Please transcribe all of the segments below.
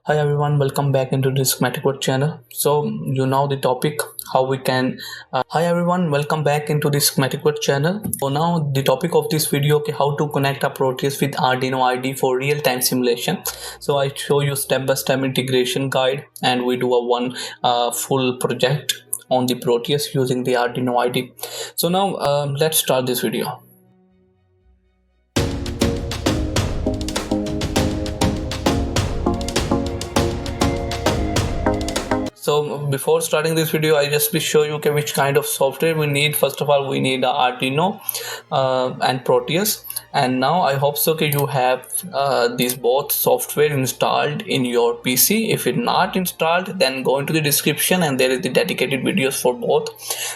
Hi everyone, welcome back into the schematic code channel. So you know the topic how we can hi everyone, welcome back into the schematic code channel. So now the topic of this video, okay, how to connect a Proteus with Arduino IDE for real-time simulation. So I show you step-by-step integration guide, and we do a one full project on the Proteus using the Arduino IDE. So now let's start this video. So before starting this video, I just will show you which kind of software we need. First of all, we need Arduino and Proteus, and now I hope so you have these both software installed in your PC. If it's not installed, then go into the description and there is the dedicated videos for both,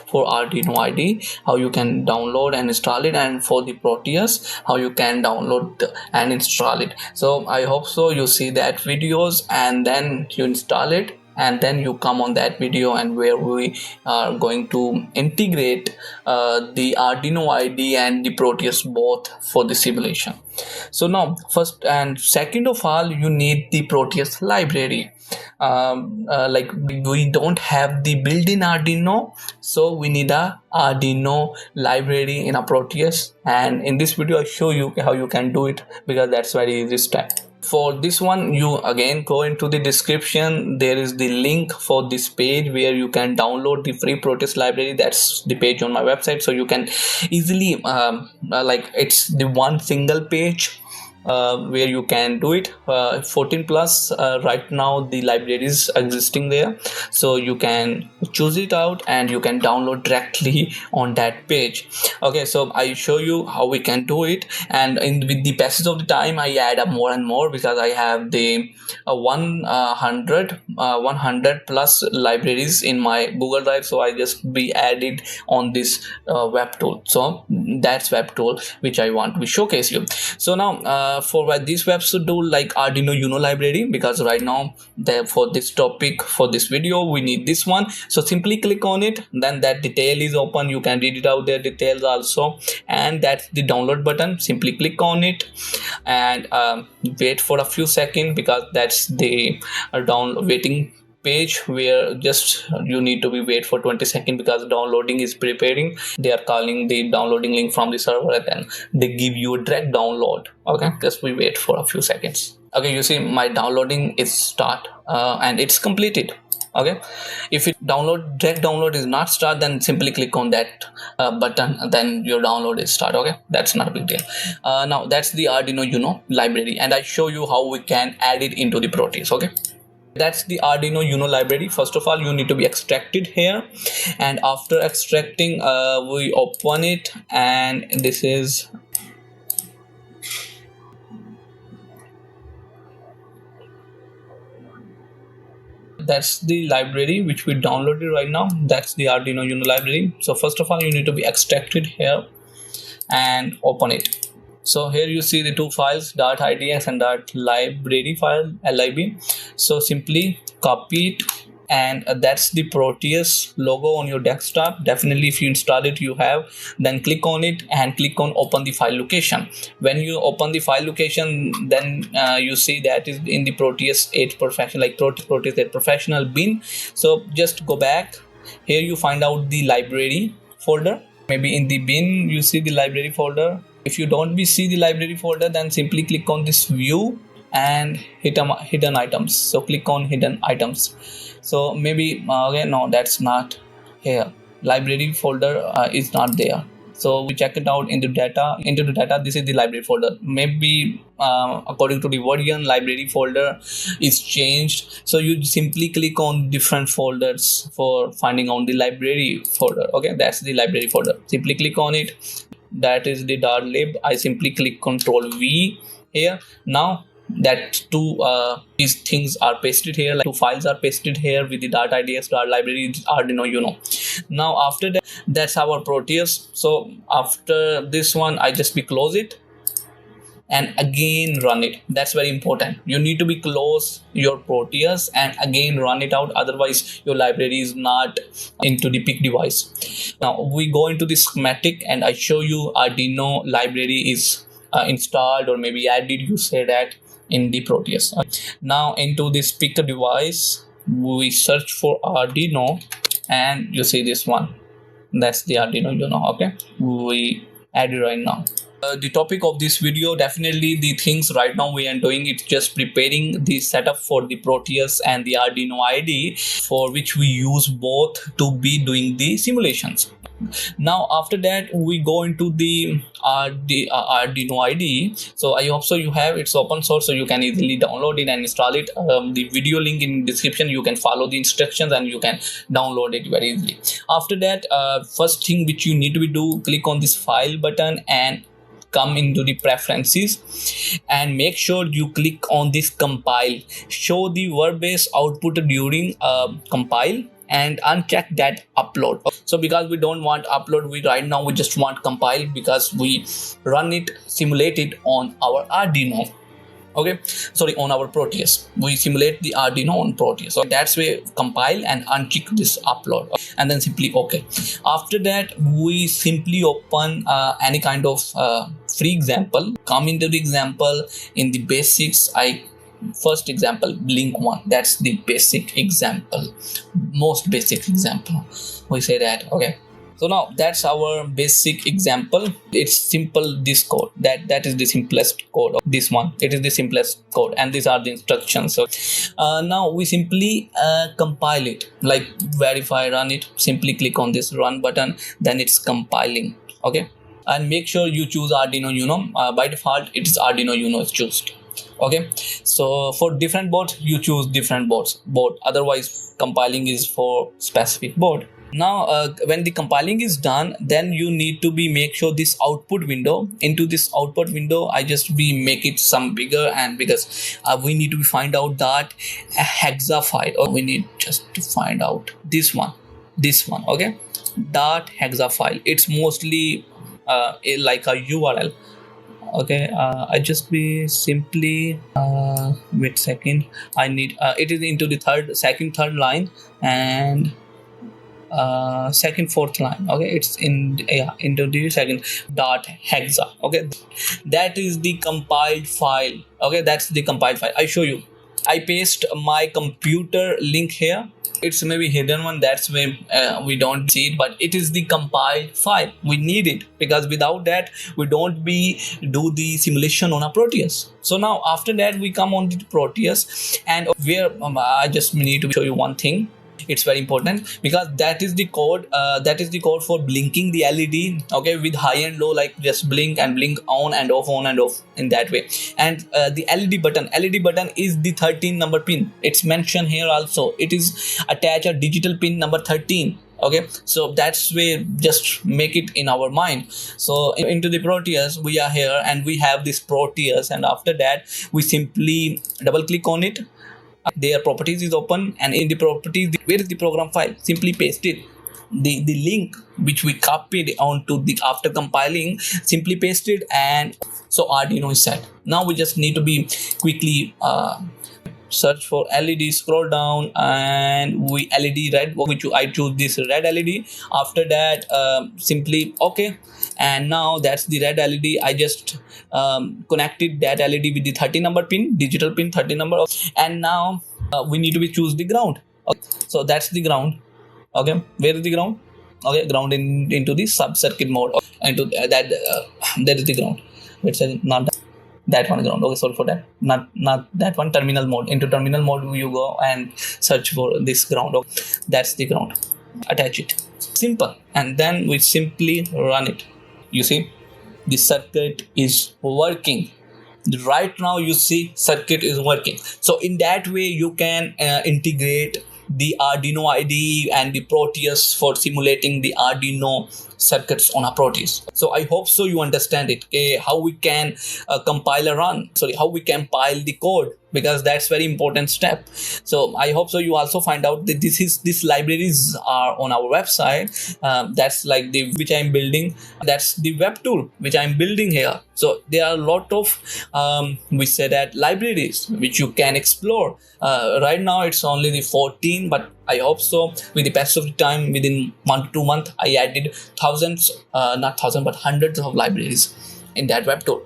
for Arduino IDE how you can download and install it, and for the Proteus how you can download and install it. So I hope so you see that videos and then you install it, and then you come on that video and where we are going to integrate the Arduino IDE and the Proteus both for the simulation. So now first and second of all, you need the Proteus library. Like we don't have the built-in Arduino, so we need a Arduino library in a Proteus, and in this video I show you how you can do it, because that's very easy step. For this one, you again go into the description. There is the link for this page where you can download the free Proteus library. That's the page on my website, so you can easily like it's the one single page where you can do it. 14 plus right now the library is existing there, so you can choose it out and you can download directly on that page. Okay, so I show you how we can do it, and with the passage of the time I add up more and more, because I have the 100 plus libraries in my Google Drive, so I just be added on this web tool. So that's web tool which I want to showcase you. So now for what this web should do, like Arduino UNO library, because right now for this topic, for this video, we need this one. So simply click on it, then that detail is open, you can read it out there, details also, and that's the download button. Simply click on it and wait for a few seconds, because that's the waiting page where just you need to be wait for 20 seconds, because downloading is preparing. They are calling the downloading link from the server and then they give you a direct download. Okay, just we wait for a few seconds. Okay, you see my downloading is start and it's completed. Okay, if it direct download is not start, then simply click on that button, then your download is start. Okay, that's not a big deal. Now that's the Arduino UNO library, and I show you how we can add it into the Proteus. Okay, that's the Arduino UNO library. First of all, you need to be extracted here, and after extracting we open it, and this is that's the library which we downloaded right now. That's the Arduino UNO library. So first of all, you need to be extracted here and open it. So here you see the two files, .idx and .library file, lib. So simply copy it, and that's the Proteus logo on your desktop. Definitely if you install it, you have, then click on it and click on open the file location. When you open the file location, then you see that is in the Proteus 8 professional, like Proteus 8 professional bin. So just go back here, you find out the library folder. Maybe in the bin you see the library folder. If you don't see the library folder, then simply click on this view and hidden items. So click on hidden items. So maybe okay, no, that's not here. Library folder is not there. So we check it out into data. This is the library folder. Maybe according to the version, library folder is changed. So you simply click on different folders for finding out the library folder. Okay, that's the library folder. Simply click on it. That is the .lib. I simply click Control V here. Now that these things are pasted here, like two files are pasted here with the .idx, .library, Arduino UNO. Now after that, that's our Proteus. So after this one, I just close it and again run it. That's very important. You need to close your Proteus and again run it out, otherwise your library is not into the peak device. Now we go into the schematic and I show you Arduino library is installed or maybe added, you say that, in the Proteus. Now into this pick the device, we search for Arduino, and you see this one, that's the Arduino UNO. Okay, we add it right now. The topic of this video, definitely the things right now we are doing, it's just preparing the setup for the Proteus and the Arduino IDE, for which we use both to be doing the simulations. Now after that we go into the Arduino IDE. So I hope so you have, it's open source, so you can easily download it and install it. The video link in description, you can follow the instructions and you can download it very easily. After that, first thing which you need to do, click on this file button and come into the preferences, and make sure you click on this compile, show the word-based output during compile, and uncheck that upload. So because we don't want upload, we right now we just want compile, because we run it, simulate it on our Arduino. Okay, sorry, on our Proteus, we simulate the Arduino on Proteus. So that's why compile and uncheck this upload, and then simply okay. After that, we simply open any kind of free example, come into the example. In the basics, first example, blink 1, that's the basic example, most basic example, we say that. Okay, so now that's our basic example. It's simple, this code, that is the simplest code of this one. It is the simplest code, and these are the instructions. So now we simply compile it, like verify, run it. Simply click on this run button, then it's compiling. Okay, and make sure you choose Arduino UNO. By default it is Arduino UNO is chosen. Okay, so for different boards you choose different board, otherwise compiling is for specific board. Now when the compiling is done, then you need to be make sure this output window, into this output window I just make it some bigger, and because we need to find out that a hexa file, or we need just to find out this one. Okay, that hexa file, it's mostly like a URL. Okay, I just be simply wait second, I need it is into the third line, and fourth line. Okay, it's into the second dot hexa. Okay, that is the compiled file. Okay, that's the compiled file. I show you, I paste my computer link here. It's maybe hidden one, that's why we don't see it, but it is the compiled file. We need it, because without that we don't do the simulation on a Proteus. So now after that we come on the Proteus, and where I just need to show you one thing. It's very important, because that is the code for blinking the LED. Okay, with high and low, like just blink and blink, on and off in that way. And the LED button is the 13 number pin. It's mentioned here also, it is attached a digital pin number 13. Okay, so that's way, just make it in our mind. So into the Proteus we are here, and we have this Proteus, and after that we simply double click on it. Their properties is open, and in the properties, where is the program file? Simply paste it. The link which we copied onto the after compiling, simply paste it, and so Arduino is set. Now we just need to be quickly search for LED, scroll down, and we LED red, which I choose this red LED. After that simply okay, and now that's the red LED. I just connected that LED with the 30 number pin, digital pin 30 number, and now we need to be choose the ground. Okay, so that's the ground. Okay, where is the ground? Okay, ground into the sub circuit mode, into that is the ground. It's not that one ground. Okay, sorry for that, not that one. Terminal mode, into terminal mode you go and search for this ground. Okay, that's the ground. Attach it, simple, and then we simply run it. You see the circuit is working right now. You see circuit is working. So in that way you can integrate the Arduino IDE and the Proteus for simulating the Arduino circuits on a Proteus. So I hope so you understand it, how we can how we compile the code, because that's very important step. So I hope so you also find out that these libraries are on our website. That's like which I'm building, that's the web tool which I'm building here. So there are a lot of we say that libraries which you can explore. Right now it's only the 14, but I hope so with the passage of the time, within 1 to 2 months, I added thousands, not thousands, but hundreds of libraries in that web tool.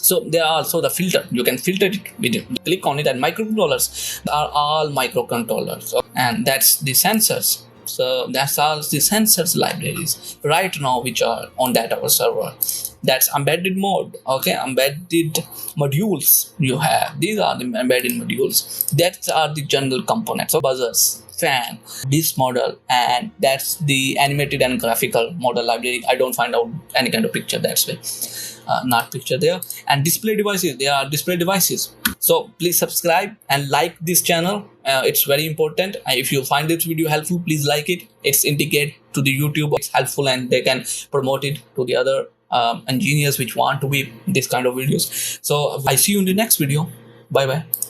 So there are also the filter. You can filter it with it. Click on it, and microcontrollers are all microcontrollers, and that's the sensors. So that's all the sensors libraries right now which are on that our server. That's embedded mode. Okay, embedded modules you have. These are the embedded modules. That are the general components. So buzzers, fan, this model, and that's the animated and graphical model library. I don't find out any kind of picture, that's why not picture there. And display devices, they are display devices. So please subscribe and like this channel. It's very important. If you find this video helpful, please like it. It's indicate to the YouTube it's helpful, and they can promote it to the other engineers which want to be this kind of videos. So I see you in the next video. Bye bye.